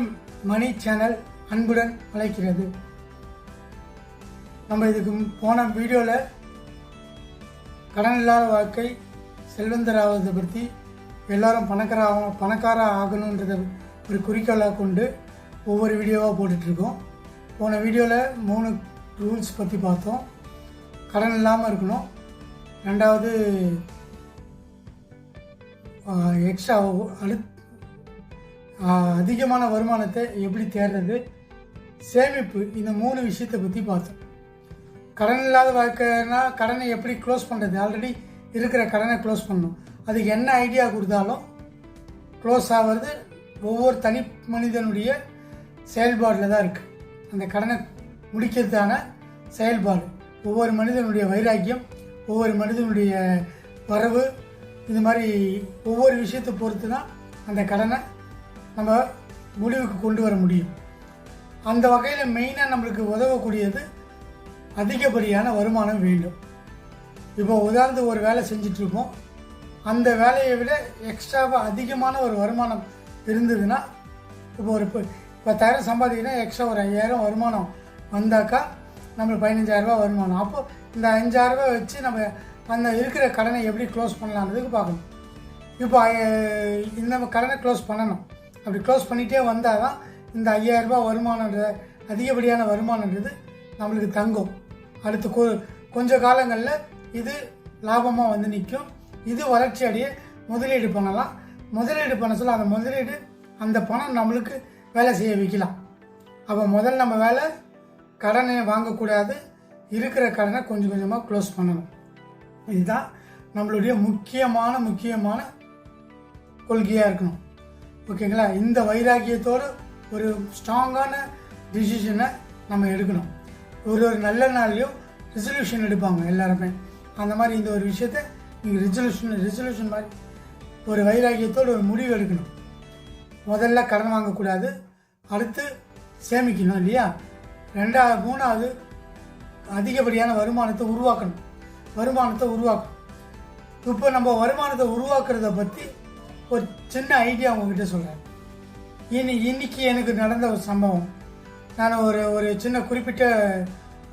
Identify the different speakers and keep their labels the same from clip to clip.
Speaker 1: MM மணி channel அன்புடன் அழைக்கிறது. நம்ம இதுக்கு போன வீடியோவில் கடன் இல்லாத வாழ்க்கை செல்வந்தராவதை பற்றி எல்லாரும் பணக்கார ஆகணுன்றதை ஒரு குறிக்கோளாக கொண்டு ஒவ்வொரு வீடியோவாக போட்டுட்ருக்கோம். போன வீடியோவில் 3 ரூல்ஸ் பற்றி பார்த்தோம். கடன் இல்லாமல் இருக்கணும், ரெண்டாவது எக்ஸ்ட்ரா அதிகமான வருமானத்தை எப்படி தேடுறது, சேமிப்பு, இந்த 3 விஷயத்தை பற்றி பார்த்தோம். கடன் இல்லாத வாழ்க்கைனா கடனை எப்படி க்ளோஸ் பண்ணுறது, ஆல்ரெடி இருக்கிற கடனை க்ளோஸ் பண்ணணும். அதுக்கு என்ன ஐடியா கொடுத்தாலும் க்ளோஸ் ஆகிறது ஒவ்வொரு தனி மனிதனுடைய செயல்பாடில் தான் இருக்குது. அந்த கடனை முடிக்கிறதுக்கான செயல்பாடு ஒவ்வொரு மனிதனுடைய வைராக்கியம், ஒவ்வொரு மனிதனுடைய வரவு, இது மாதிரி ஒவ்வொரு விஷயத்தை பொறுத்து தான் அந்த கடனை நம்ம முடிவுக்கு கொண்டு வர முடியும். அந்த வகையில் மெயினாக நம்மளுக்கு உதவக்கூடியது அதிகப்படியான வருமானம் வேண்டும். இப்போ உதாரணத்துக்கு ஒரு வேலை செஞ்சிட்ருக்கோம், அந்த வேலையை விட எக்ஸ்ட்ராவாக அதிகமான ஒரு வருமானம் இருந்ததுன்னா, இப்போ ஒரு 10,000 சம்பாதிக்கினா எக்ஸ்ட்ரா ஒரு 5,000 வருமானம் வந்தாக்கா நம்மளுக்கு 15,000 வருமானம். அப்போ இந்த 5,000 வச்சு நம்ம அந்த இருக்கிற கடனை எப்படி க்ளோஸ் பண்ணலான்றதுக்கு பார்க்கணும். இப்போ இந்த கடனை க்ளோஸ் பண்ணணும். அப்படி க்ளோஸ் பண்ணிகிட்டே வந்தால் தான் இந்த 5,000 வருமானன்ற அதிகப்படியான வருமானன்றது நம்மளுக்கு தங்கும். அடுத்து கொஞ்சம் காலங்களில் இது லாபமாக வந்து நிற்கும். இது வளர்ச்சி அடைய முதலீடு பண்ணலாம். முதலீடு பண்ண சொல்ல அந்த முதலீடு, அந்த பணம் நம்மளுக்கு வேலை செய்ய வைக்கலாம். அப்போ முதல்ல நம்ம வேலை கடனை வாங்கக்கூடாது, இருக்கிற கடனை கொஞ்சம் கொஞ்சமாக க்ளோஸ் பண்ணணும். இதுதான் நம்மளுடைய முக்கியமான கொள்கையாக இருக்கணும். ஓகேங்களா? இந்த வைராக்கியத்தோடு ஒரு ஸ்ட்ராங்கான டிசிஷனை நம்ம எடுக்கணும். ஒரு நல்ல நாள்லையும் ரெசல்யூஷன் எடுப்பாங்க எல்லாருமே. அந்த மாதிரி இந்த ஒரு விஷயத்தை நீங்கள் ரெசல்யூஷன் மாதிரி ஒரு வைராக்கியத்தோடு ஒரு முடிவு எடுக்கணும். முதல்ல கடன் வாங்கக்கூடாது, அடுத்து சேமிக்கணும் இல்லையா, மூணாவது அதிகப்படியான வருமானத்தை உருவாக்கணும். இப்போ நம்ம வருமானத்தை உருவாக்குறத பற்றி ஒரு சின்ன ஐடியா உங்ககிட்ட சொல்கிறேன். இன்னைக்கு எனக்கு நடந்த ஒரு சம்பவம். நான் ஒரு சின்ன குறிப்பிட்ட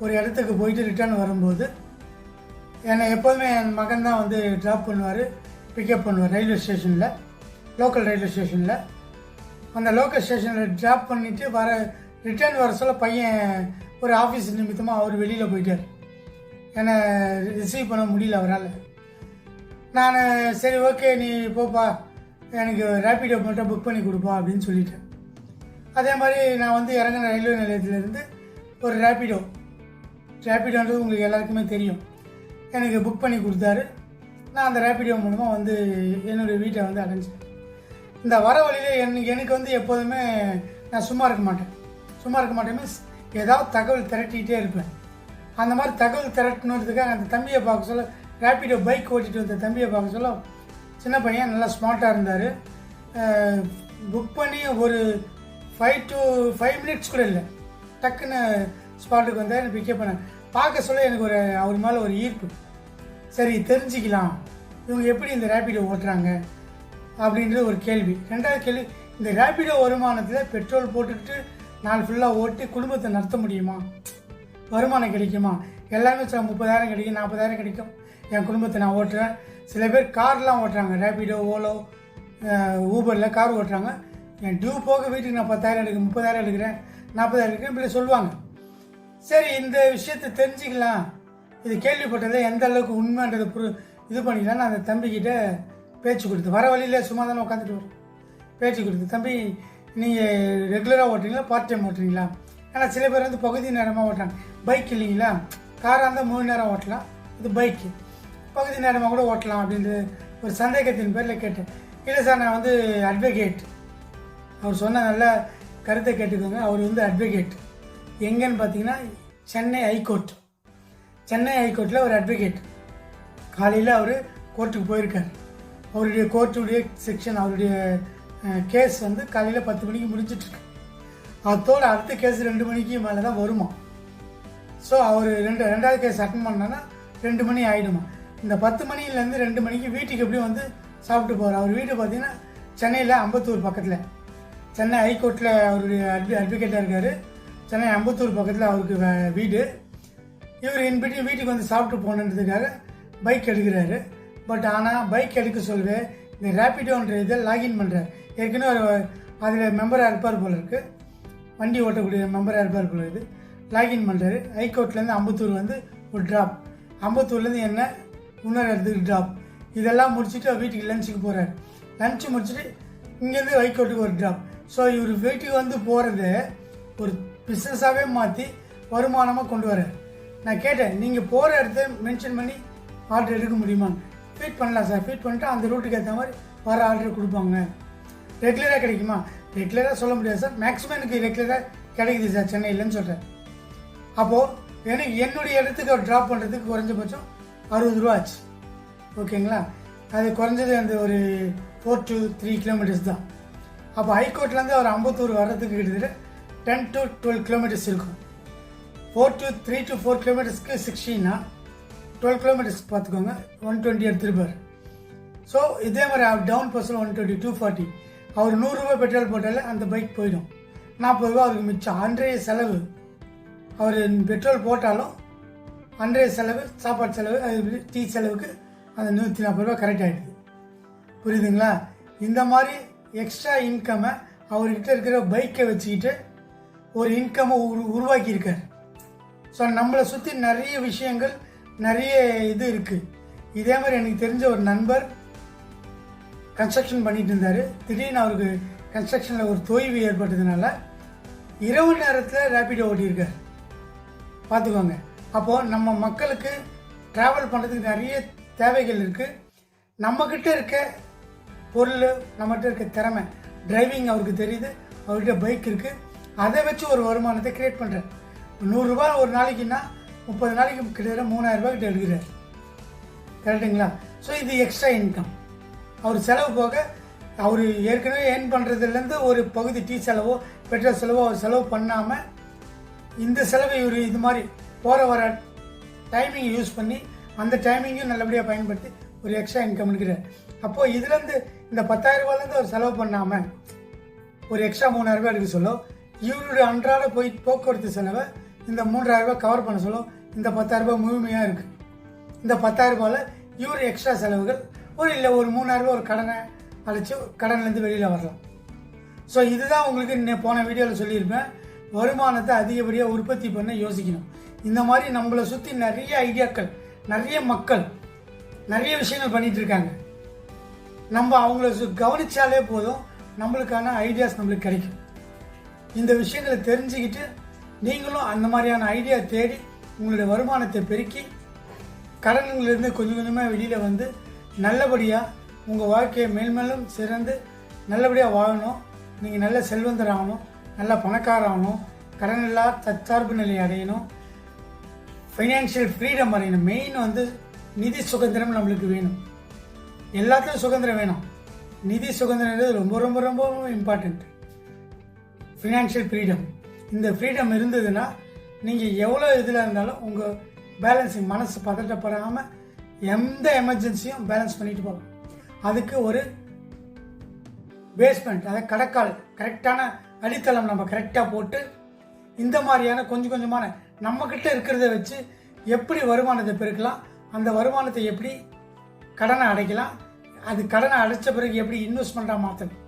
Speaker 1: ஒரு இடத்துக்கு போயிட்டு ரிட்டர்ன் வரும்போது என்னை எப்போதுமே என் மகன் தான் வந்து ட்ராப் பண்ணுவார், பிக்கப் பண்ணுவார் லோக்கல் ரயில்வே ஸ்டேஷனில். அந்த லோக்கல் ஸ்டேஷனில் ட்ராப் பண்ணிவிட்டு ரிட்டர்ன் வர சொல்ல பையன் ஒரு ஆஃபீஸ் நிமித்தமாக அவர் வெளியில் போயிட்டார். என்னை ரிசீவ் பண்ண முடியல அவரால். நான் சரி ஓகே நீ போப்பா, எனக்கு ரேப்பிடோ மட்டும் புக் பண்ணி கொடுப்பா அப்படின்னு சொல்லிட்டேன். அதே மாதிரி நான் வந்து இறங்கின ரயில்வே நிலையத்திலேருந்து ஒரு ரேப்பிடோன்றது உங்களுக்கு எல்லாருக்குமே தெரியும், எனக்கு புக் பண்ணி கொடுத்தாரு. நான் அந்த ரேப்பிடோ மூலமாக வந்து என்னுடைய வீட்டை வந்து அடைஞ்சேன். இந்த வர வழியில் எனக்கு வந்து எப்போதுமே நான் சும்மா இருக்க மாட்டேன் மீன்ஸ் ஏதாவது தகவல் திரட்டிகிட்டே இருப்பேன். அந்த மாதிரி தகவல் திரட்டணுன்றதுக்காக அந்த தம்பியை பார்க்க சொல்ல, ரேப்பிடோ பைக் ஓட்டிகிட்டு வந்த தம்பியை பார்க்க சொல்ல, சின்ன பையன் நல்லா ஸ்மார்ட்டாக இருந்தார். புக் பண்ணி ஒரு 5 மினிட்ஸ் கூட இல்லை, டக்குன்னு ஸ்பாட்டுக்கு வந்தால் எனக்கு பிக்கப் பண்ண பார்க்க சொல்ல எனக்கு அவர் மேலே ஒரு ஈர்ப்பு. சரி தெரிஞ்சுக்கலாம் இவங்க எப்படி இந்த ரேப்பிடோ ஓட்டுறாங்க அப்படின்ற ஒரு கேள்வி. ரெண்டாவது கேள்வி, இந்த ரேப்பிடோ வருமானத்தில் பெட்ரோல் போட்டுக்கிட்டு நாள் ஃபுல்லாக ஓட்டி குடும்பத்தை நடத்த முடியுமா, வருமானம் கிடைக்குமா? எல்லாமே 30,000 கிடைக்கும், 40,000 கிடைக்கும், என் குடும்பத்தை நான் ஓட்டுறேன். சில பேர் கார்லாம் ஓட்டுறாங்க, ரேப்பிடோ, ஓலோ, ஊபரில் கார் ஓட்டுறாங்க. என் டியூ போக வீட்டுக்கு நான் 10,000 எடுக்கிறேன், 30,000 எடுக்கிறேன், 40,000 எடுக்கிறேன் இப்படி சொல்லுவாங்க. சரி இந்த விஷயத்தை தெரிஞ்சுக்கலாம், இது கேள்விப்பட்டதை எந்த அளவுக்கு உண்மைன்றதை இது பண்ணிக்கலாம். நான் அந்த தம்பிக்கிட்ட பேச்சு கொடுத்து, வர வழியில் சும்மா தானே உட்காந்துட்டு வரும், பேச்சு கொடுத்து, தம்பி நீங்கள் ரெகுலராக ஓட்டுறீங்களா, பார்ட் டைம் ஓட்டுறீங்களா? ஏன்னா சில பேர் வந்து பகுதி நேரமாக ஓட்டுறாங்க. பைக் இல்லைங்களா, காராக இருந்தால் 3 நேரம் ஓட்டலாம், இது பைக்கு பகுதி நேரமாக கூட ஓட்டலாம் அப்படின்ற ஒரு சந்தேகத்தின் பேரில் கேட்டேன். இல்லை சார் நான் வந்து அட்வொகேட். அவர் சொன்ன நல்ல கருத்தை கேட்டுக்கோங்க. அவர் வந்து அட்வொகேட் எங்கன்னு பார்த்தீங்கன்னா சென்னை ஹைகோர்ட்டில் ஒரு அட்வொகேட். காலையில் அவர் கோர்ட்டுக்கு போயிருக்கார். அவருடைய கோர்ட்டுடைய செக்ஷன், அவருடைய கேஸ் வந்து காலையில் 10 மணிக்கு முடிஞ்சிட்ருக்கு. அதோட அடுத்த கேஸ் 2 மணிக்கு மேலே தான் வருமா. ஸோ அவர் ரெண்டாவது கேஸ் அட்டன் பண்ணான்னா 2 மணி ஆகிடுமா. இந்த 10 மணிலேருந்து 2 மணிக்கு வீட்டுக்கு எப்படியும் வந்து சாப்பிட்டு போகிறார். அவர் வீடு பார்த்தீங்கன்னா சென்னையில் அம்பத்தூர் பக்கத்தில். சென்னை ஹைகோர்ட்டில் அவருடைய அட்வொகேட்டாக இருக்கார். சென்னை அம்பத்தூர் பக்கத்தில் அவருக்கு வீடு. இவர் இன்பிட்டு வீட்டுக்கு வந்து சாப்பிட்டு போனதுக்காக பைக் எடுக்கிறாரு. பட் ஆனால் பைக் எடுக்க சொல்லவே இந்த ரேப்பிடோன்ற இதை லாகின் பண்ணுறாரு. ஏற்கனவே அதில் மெம்பராக இருப்பார் போல இருக்குது, வண்டி ஓட்டக்கூடிய மெம்பராக இருப்பார் போல இருக்குது. லாகின் பண்ணுறாரு. ஹைகோர்ட்லேருந்து அம்பத்தூர் வந்து ஒரு ட்ராப், அம்பத்தூர்லேருந்து என்ன இன்னொரு இடத்துக்கு ட்ராப். இதெல்லாம் முடிச்சுட்டு அவர் வீட்டுக்கு லஞ்சுக்கு போகிறார். லஞ்சு முடிச்சுட்டு இங்கேருந்து ஹைகோர்ட்டுக்கு ஒரு ட்ராப். ஸோ இவர் வீட்டுக்கு வந்து போகிறத ஒரு பிஸ்னஸாகவே மாற்றி வருமானமாக கொண்டு வர்றார். நான் கேட்டேன், நீங்கள் போகிற இடத்த மென்ஷன் பண்ணி ஆர்டர் எடுக்க முடியுமான்னு. ஃபீட் பண்ணலாம் சார், ஃபீட் பண்ணிட்டு அந்த ரூட்டுக்கு ஏற்ற மாதிரி வர ஆர்டர் கொடுப்பாங்க. ரெகுலராக கிடைக்குமா? ரெகுலராக சொல்ல முடியாது சார், மேக்ஸிமம் எனக்கு ரெகுலராக கிடைக்குது சார் சென்னையிலன்னு சொல்கிறேன். அப்போது எனக்கு என்னுடைய இடத்துக்கு அவர் ட்ராப் பண்ணுறதுக்கு குறைஞ்சபட்சம் 60 ரூபா ஆச்சு. ஓகேங்களா? அது குறைஞ்சது அந்த ஒரு 4 to 3 கிலோமீட்டர்ஸ் தான். அப்போ ஹைகோர்ட்லேருந்து அவர் அம்பத்தூர் வர்றதுக்கு கிட்டத்தட்ட 10 to 12 கிலோமீட்டர்ஸ் இருக்கும். 3 to 4 கிலோமீட்டர்ஸ்க்கு 60னா 12 கிலோமீட்டர்ஸ் பார்த்துக்கோங்க, 120 எடுத்துருப்பார். ஸோ இதே மாதிரி டவுன் பஸ்ஸில் 120, 240. அவர் 100 ரூபா பெட்ரோல் போட்டாலே அந்த பைக் போயிடும். 40 ரூபா அவருக்கு மிச்சம். அன்றைய செலவு அவர் பெட்ரோல் போட்டாலும் அன்றைய செலவு, சாப்பாடு செலவு, அது டீ செலவுக்கு அந்த 140 ரூபா கரெக்ட் ஆகிடுது. புரியுதுங்களா? இந்த மாதிரி எக்ஸ்ட்ரா இன்கம்மை அவர்கிட்ட இருக்கிற பைக்கை வச்சுக்கிட்டு ஒரு இன்கம்மை உருவாக்கியிருக்கார். ஸோ நம்மளை சுற்றி நிறைய விஷயங்கள், நிறைய இது இருக்குது. இதே மாதிரி எனக்கு தெரிஞ்ச ஒரு நண்பர் கன்ஸ்ட்ரக்ஷன் பண்ணிட்டு இருந்தார். திடீர்னு அவருக்கு கன்ஸ்ட்ரக்ஷனில் ஒரு தொய்வு ஏற்பட்டதுனால இரவு நேரத்தில் ரேப்பிடோ ஓட்டியிருக்கார். பார்த்துக்கோங்க. அப்போது நம்ம மக்களுக்கு ட்ராவல் பண்ணுறதுக்கு நிறைய தேவைகள் இருக்குது. நம்மக்கிட்ட இருக்க பொருள், நம்மகிட்ட இருக்க திறமை, டிரைவிங் அவருக்கு தெரியுது, அவர்கிட்ட பைக் இருக்குது, அதை வச்சு ஒரு வருமானத்தை கிரியேட் பண்ணுறார். 100 ரூபா ஒரு நாளைக்குன்னா 30 நாளைக்கு கிட்டத்தட்ட 3000 ரூபாய் கிட்ட எடுக்கிறார். கரெக்டுங்களா? ஸோ இது எக்ஸ்ட்ரா இன்கம். அவர் செலவு போக அவர் ஏற்கனவே ஏர்ன் பண்ணுறதுலேருந்து ஒரு பகுதி டீ செலவோ பெட்ரோல் செலவோ அவர் செலவு பண்ணாமல் இந்த செலவை இவர் இது மாதிரி போகிற வர டைமிங் யூஸ் பண்ணி அந்த டைமிங்கையும் நல்லபடியாக பயன்படுத்தி ஒரு எக்ஸ்ட்ரா இன்கம் எடுக்கிறார். அப்போது இதுலேருந்து இந்த 10,000 ரூபாயிலேருந்து அவர் செலவு பண்ணாமல் ஒரு எக்ஸ்ட்ரா 3000 ரூபாய் எடுக்க சொல்லும். இவருடைய அன்றாட போக்குவரத்து செலவை இந்த 3000 ரூபாய் கவர் பண்ண சொல்லும். இந்த 10,000 ரூபாய் முழுமையாக இருக்குது. இந்த 10,000 ரூபாயில் இவர் எக்ஸ்ட்ரா செலவுகள் ஒரு 3000 ரூபாய் ஒரு கடனை அழைச்சி கடன்லேருந்து வெளியில் வரலாம். ஸோ இதுதான் உங்களுக்கு போன வீடியோவில் சொல்லியிருப்பேன். வருமானத்தை அதிகப்படியாக உற்பத்தி பண்ண யோசிக்கணும். இந்த மாதிரி நம்மளை சுற்றி நிறைய ஐடியாக்கள், நிறைய மக்கள் நிறைய விஷயங்கள் பண்ணிகிட்டு இருக்காங்க. நம்ம அவங்கள கவனித்தாலே போதும், நம்மளுக்கான ஐடியாஸ் நம்மளுக்கு கிடைக்கும். இந்த விஷயங்களை தெரிஞ்சுக்கிட்டு நீங்களும் அந்த மாதிரியான ஐடியா தேடி உங்களுடைய வருமானத்தை பெருக்கி கடன்களிலிருந்து கொஞ்சம் கொஞ்சமாக வெளியில் வந்து நல்லபடியாக உங்கள் வாழ்க்கையை மேல்மேலும் சிறந்து நல்லபடியாக வாழணும். நீங்கள் நல்ல செல்வந்தர் ஆகணும், நல்ல பணக்காரர் ஆகணும், கடனில்லா தற்சார்பு நிலை அடையணும், ஃபைனான்ஷியல் ஃப்ரீடம் அடையணும். மெயின் வந்து நிதி சுதந்திரம் நம்மளுக்கு வேணும். எல்லாத்துலையும் சுதந்திரம் வேணும். நிதி சுதந்திரம்ன்றது ரொம்ப ரொம்ப ரொம்ப இம்பார்ட்டண்ட். ஃபினான்ஷியல் ஃப்ரீடம், இந்த ஃப்ரீடம் இருந்ததுன்னா நீங்கள் எவ்வளோ இதில் இருந்தாலும் உங்கள் பேலன்ஸிங், மனசு பதட்டப்படாமல் எந்த எமர்ஜென்சியும் பேலன்ஸ் பண்ணிட்டு போகலாம். அதுக்கு ஒரு பேஸ்மெண்ட், அதாவது கடக்கால், கரெக்டான அடித்தளம் நம்ம கரெக்டாக போட்டு இந்த மாதிரியான கொஞ்சம் கொஞ்சமான நம்மக்கிட்ட இருக்கிறத வச்சு எப்படி வருமானத்தை பெருக்கலாம், அந்த வருமானத்தை எப்படி கடனை அடைக்கலாம், அது கடனை அடைச்ச பிறகு எப்படி இன்வெஸ்ட்மெண்ட்டாக மாற்றணும்.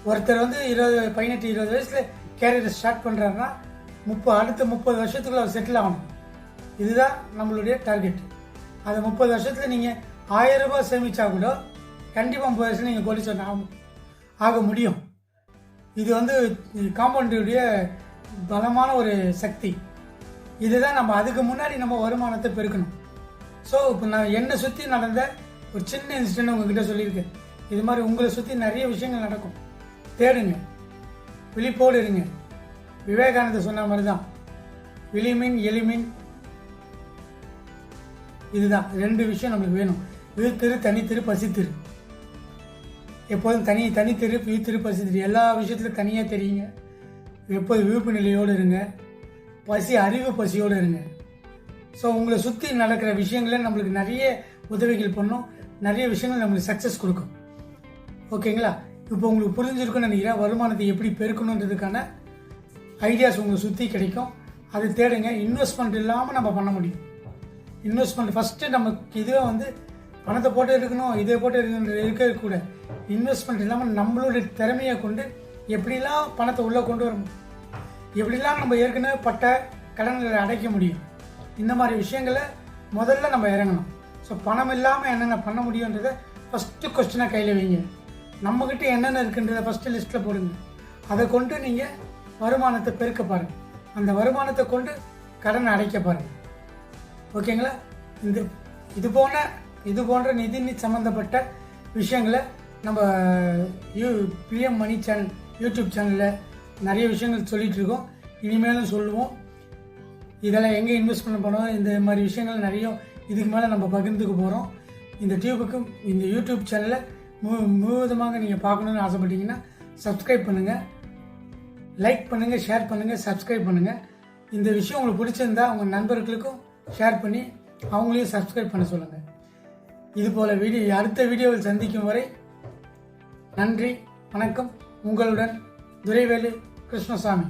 Speaker 1: ஒருத்தர் வந்து 18-20 வயசில் கேரியரை ஸ்டார்ட் பண்ணுறாருன்னா அடுத்த 30 வருஷத்துக்குள்ள அவர் செட்டில் ஆகணும். இதுதான் நம்மளுடைய டார்கெட். அது 30 வருஷத்தில் நீங்கள் 1000 ரூபாய் சேமித்தா கூட கண்டிப்பாக 30 வருஷம் நீங்கள் கோடீஸ்வரன் ஆக முடியும். இது வந்து காம்பவுண்டுடைய பலமான ஒரு சக்தி. இதுதான் நம்ம அதுக்கு முன்னாடி நம்ம வருமானத்தை பெருக்கணும். ஸோ இப்போ நான் என்னை சுற்றி நடந்த ஒரு சின்ன இன்சிடென்ட் உங்ககிட்ட சொல்லியிருக்கேன். இது மாதிரி உங்களை சுற்றி நிறைய விஷயங்கள் நடக்கும். தேடுங்க, விழிப்போடு இருங்க. விவேகானந்தர் சொன்ன மாதிரி தான், விழிமின் எளிமின், இதுதான் 2 விஷயம் நம்மளுக்கு வேணும். விழித்திரு, தனித்திரு, பசித்திரு. எப்போதும் தனித்திரு, விழித்திரு, பசித்திரு. எல்லா விஷயத்துலையும் தனியாக தெரியுங்க. எப்போதும் விழிப்பு நிலையோடு இருங்க. அறிவு பசியோடு இருங்க. ஸோ உங்களை சுற்றி நடக்கிற விஷயங்களே நம்மளுக்கு நிறைய உதவிகள் பண்ணும், நிறைய விஷயங்கள் நம்மளுக்கு சக்ஸஸ் கொடுக்கும். ஓகேங்களா? இப்போ உங்களுக்கு புரிஞ்சிருக்குன்னு நினைக்கிறேன். வருமானத்தை எப்படி பெருக்கணுன்றதுக்கான ஐடியாஸ் உங்களுக்கு சுற்றி கிடைக்கும். அது தேடுங்க. இன்வெஸ்ட்மெண்ட் இல்லாமல் நம்ம பண்ண முடியும். இன்வெஸ்ட்மெண்ட் ஃபஸ்ட்டு நமக்கு இதுவே வந்து பணத்தை போட்டு இருக்கணும், இதை போட்டு இருக்கக்கூட. இன்வெஸ்ட்மெண்ட் இல்லாமல் நம்மளுடைய திறமையை கொண்டு எப்படிலாம் பணத்தை உள்ளே கொண்டு வரணும், எப்படிலாம் நம்ம ஏற்கனவே பட்ட கடன்களை அடைக்க முடியும், இந்த மாதிரி விஷயங்களை முதல்ல நம்ம இறங்கணும். ஸோ பணம் இல்லாமல் என்னென்ன பண்ண முடியுன்றதை ஃபஸ்ட்டு கொஸ்டினாக கையில் வைங்க. நம்மக்கிட்ட என்னென்ன இருக்குன்றதை ஃபஸ்ட்டு லிஸ்ட்டில் போடுங்க. அதை கொண்டு நீங்கள் வருமானத்தை பெருக்க பாருங்கள். அந்த வருமானத்தை கொண்டு கடனை அடைக்க பாருங்கள். ஓகேங்களா? இது போன்ற நிதி சம்மந்தப்பட்ட விஷயங்களை நம்ம பிஎம் மணி சேனல் யூடியூப் சேனலில் நிறைய விஷயங்கள் சொல்லிகிட்டு இருக்கோம். இனிமேலும் சொல்லுவோம். இதெல்லாம் எங்கே இன்வெஸ்ட் பண்ண போனோம், இந்த மாதிரி விஷயங்கள் நிறைய இதுக்கு மேலே நம்ம பகிர்ந்துக்க போகிறோம். இந்த யூடியூப் சேனலை முழுவதுமாக நீங்கள் பார்க்கணுன்னு ஆசைப்பட்டீங்கன்னா சப்ஸ்கிரைப் பண்ணுங்கள், லைக் பண்ணுங்கள், ஷேர் பண்ணுங்கள், சப்ஸ்கிரைப் பண்ணுங்கள். இந்த விஷயம் உங்களுக்கு பிடிச்சிருந்தா உங்கள் நண்பர்களுக்கும் ஷேர் பண்ணி அவங்களையும் சப்ஸ்கிரைப் பண்ண சொல்லுங்கள். இதுபோல் அடுத்த வீடியோவில் சந்திக்கும் வரை நன்றி, வணக்கம். உங்களுடன் துரைவேலு கிருஷ்ணசாமி.